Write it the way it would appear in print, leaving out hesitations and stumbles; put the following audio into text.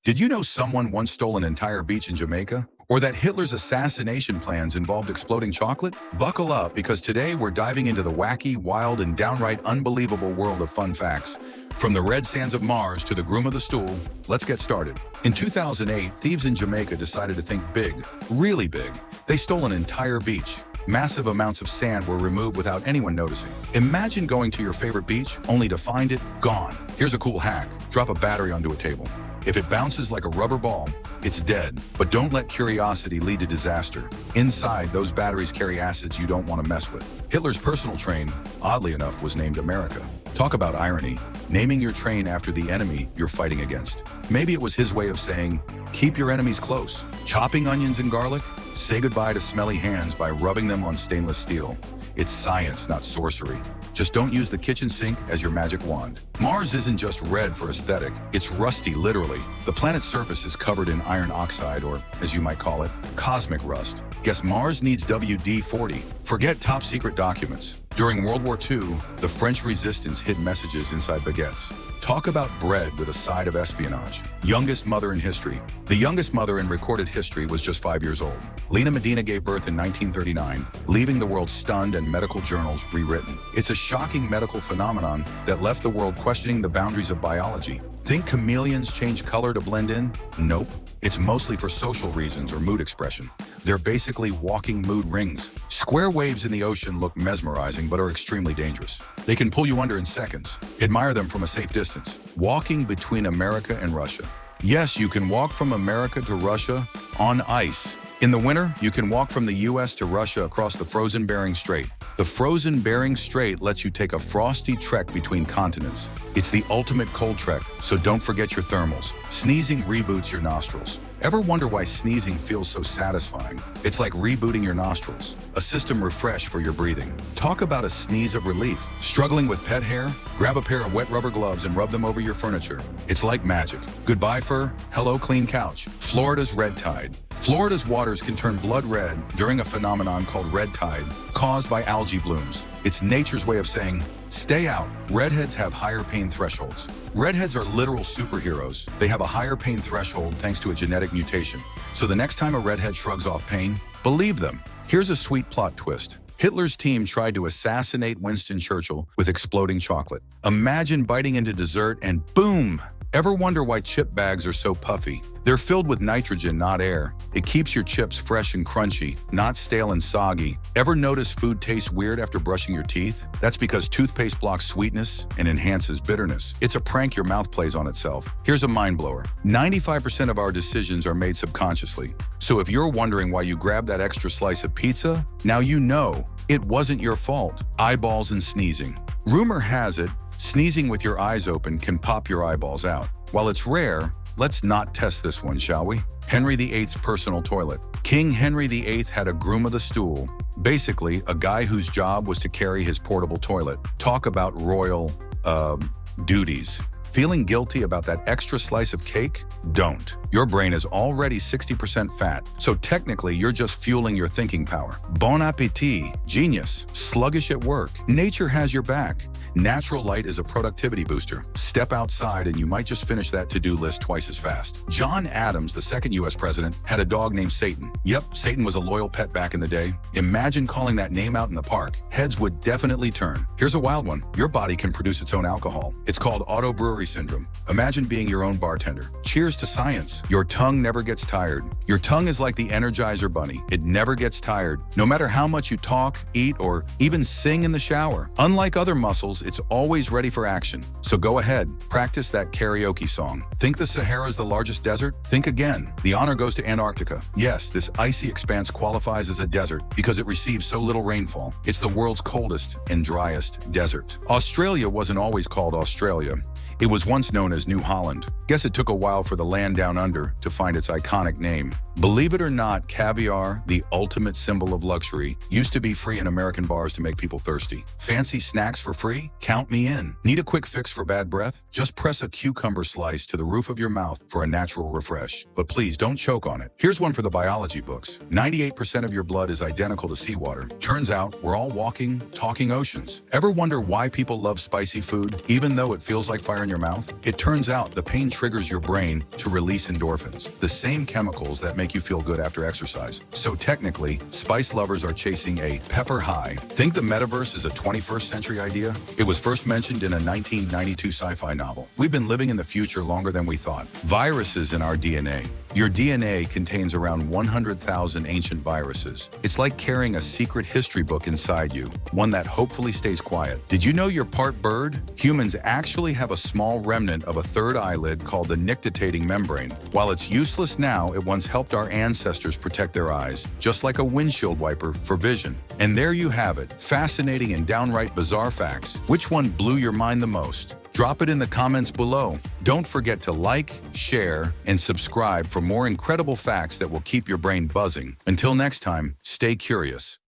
Did you know someone once stole an entire beach in Jamaica? Or that Hitler's assassination plans involved exploding chocolate? Buckle up, because today we're diving into the wacky, wild, and downright unbelievable world of fun facts. From the red sands of Mars to the groom of the stool, let's get started. In 2008, thieves in Jamaica decided to think big, really big. They stole an entire beach. Massive amounts of sand were removed without anyone noticing. Imagine going to your favorite beach only to find it gone. Here's a cool hack. Drop a battery onto a table. If it bounces like a rubber ball, it's dead. But don't let curiosity lead to disaster. Inside, those batteries carry acids you don't want to mess with. Hitler's personal train, oddly enough, was named America. Talk about irony. Naming your train after the enemy you're fighting against. Maybe it was his way of saying, keep your enemies close. Chopping onions and garlic? Say goodbye to smelly hands by rubbing them on stainless steel. It's science, not sorcery. Just don't use the kitchen sink as your magic wand. Mars isn't just red for aesthetic, it's rusty, literally. The planet's surface is covered in iron oxide, or as you might call it, cosmic rust. Guess Mars needs WD-40. Forget top secret documents. During World War II, the French resistance hid messages inside baguettes. Talk about bread with a side of espionage. Youngest mother in history. The youngest mother in recorded history was just 5 years old. Lena Medina gave birth in 1939, leaving the world stunned and medical journals rewritten. It's a shocking medical phenomenon that left the world questioning the boundaries of biology. Think chameleons change color to blend in? Nope. It's mostly for social reasons or mood expression. They're basically walking mood rings. Square waves in the ocean look mesmerizing but are extremely dangerous. They can pull you under in seconds. Admire them from a safe distance. Walking between America and Russia. Yes, you can walk from America to Russia on ice. In the winter, you can walk from the US to Russia across the frozen Bering Strait. The frozen Bering Strait lets you take a frosty trek between continents. It's the ultimate cold trek, so don't forget your thermals. Sneezing reboots your nostrils. Ever wonder why sneezing feels so satisfying? It's like rebooting your nostrils, a system refresh for your breathing. Talk about a sneeze of relief. Struggling with pet hair? Grab a pair of wet rubber gloves and rub them over your furniture. It's like magic. Goodbye fur, hello clean couch. Florida's red tide. Florida's waters can turn blood red during a phenomenon called red tide, caused by algae blooms. It's nature's way of saying, stay out. Redheads have higher pain thresholds. Redheads are literal superheroes. They have a higher pain threshold thanks to a genetic mutation. So the next time a redhead shrugs off pain, believe them. Here's a sweet plot twist. Hitler's team tried to assassinate Winston Churchill with exploding chocolate. Imagine biting into dessert and boom! Ever wonder why chip bags are so puffy? They're filled with nitrogen, not air. It keeps your chips fresh and crunchy, not stale and soggy. Ever notice food tastes weird after brushing your teeth? That's because toothpaste blocks sweetness and enhances bitterness. It's a prank your mouth plays on itself. Here's a mind blower. 95% of our decisions are made subconsciously. So if you're wondering why you grabbed that extra slice of pizza, now you know it wasn't your fault. Eyeballs and sneezing. Rumor has it, sneezing with your eyes open can pop your eyeballs out. While it's rare, let's not test this one, shall we? Henry VIII's personal toilet. King Henry VIII had a groom of the stool, basically a guy whose job was to carry his portable toilet. Talk about royal, duties. Feeling guilty about that extra slice of cake? Don't. Your brain is already 60% fat, so technically you're just fueling your thinking power. Bon appetit, genius, sluggish at work. Nature has your back. Natural light is a productivity booster. Step outside and you might just finish that to-do list twice as fast. John Adams, the second US president, had a dog named Satan. Yep, Satan was a loyal pet back in the day. Imagine calling that name out in the park. Heads would definitely turn. Here's a wild one. Your body can produce its own alcohol. It's called auto-brewery syndrome. Imagine being your own bartender. Cheers to science. Your tongue never gets tired. Your tongue is like the Energizer Bunny. It never gets tired, no matter how much you talk, eat, or even sing in the shower. Unlike other muscles, it's always ready for action. So go ahead, practice that karaoke song. Think the Sahara is the largest desert? Think again. The honor goes to Antarctica. Yes, this icy expanse qualifies as a desert because it receives so little rainfall. It's the world's coldest and driest desert. Australia wasn't always called Australia. It was once known as New Holland. Guess it took a while for the land down under to find its iconic name. Believe it or not, caviar, the ultimate symbol of luxury, used to be free in American bars to make people thirsty. Fancy snacks for free? Count me in. Need a quick fix for bad breath? Just press a cucumber slice to the roof of your mouth for a natural refresh. But please don't choke on it. Here's one for the biology books. 98% of your blood is identical to seawater. Turns out we're all walking, talking oceans. Ever wonder why people love spicy food, even though it feels like fire in your mouth? It turns out the pain triggers your brain to release endorphins, the same chemicals that make you feel good after exercise. So technically, spice lovers are chasing a pepper high. Think the metaverse is a 21st century idea? It was first mentioned in a 1992 sci-fi novel. We've been living in the future longer than we thought. Viruses in our DNA. Your DNA contains around 100,000 ancient viruses. It's like carrying a secret history book inside you, one that hopefully stays quiet. Did you know you're part bird? Humans actually have a small remnant of a third eyelid called the nictitating membrane. While it's useless now, it once helped our ancestors protect their eyes, just like a windshield wiper for vision. And there you have it, fascinating and downright bizarre facts. Which one blew your mind the most? Drop it in the comments below. Don't forget to like, share, and subscribe for more incredible facts that will keep your brain buzzing. Until next time, stay curious.